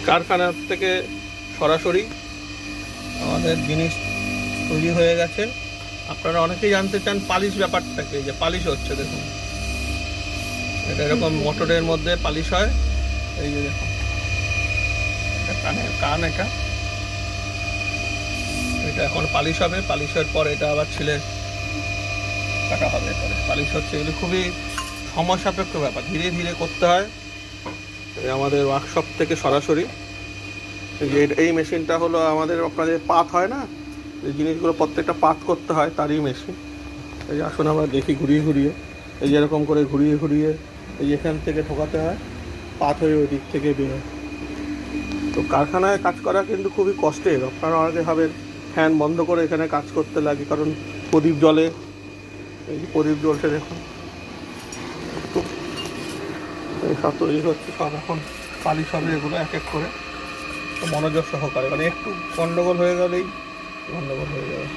কারখানা থেকে সরাসরি আমাদের জিনিস তৈরি হয়ে গেছে। আপনারা অনেকেই জানতে চান পালিশ ব্যাপারটাকে, যে পালিশ হচ্ছে দেখুন, এটা এরকম মোটরের মধ্যে পালিশ হয়। এই যে দেখুন, এটা কানের কান, এটা এখন পালিশ হবে। পালিশের পর এটা আবার ছিলে কাটা হবে। পরে পালিশ হচ্ছে। এগুলি খুবই সময় সাপেক্ষ ব্যাপার, ধীরে ধীরে করতে হয়। আমাদের ওয়ার্কশপ থেকে সরাসরি এই মেশিনটা হলো আমাদের, আপনাদের পাত হয় না, এই জিনিসগুলো প্রত্যেকটা পাত করতে হয়, তারই মেশিন। এই যে আসুন আমরা দেখি ঘুরিয়ে ঘুরিয়ে, এই যেরকম করে ঘুরিয়ে ঘুরিয়ে এই এখান থেকে ঢোকাতে হয়, পাত হয়ে ওই দিক থেকে বেরোয়। তো কারখানায় কাজ করা কিন্তু খুবই কষ্টের। আপনারা অনেকে ভাবেন ফ্যান বন্ধ করে এখানে কাজ করতে লাগে, কারণ প্রদীপ জ্বলে। এই যে প্রদীপ জ্বলছে দেখুন, এই সব তৈরি হচ্ছে, সব এখন পালিশ হবে এগুলো এক এক করে, মনোযোগ সহকারে, মানে একটু গন্ডগোল হয়ে গেলেই গন্ডগোল হয়ে যাবে।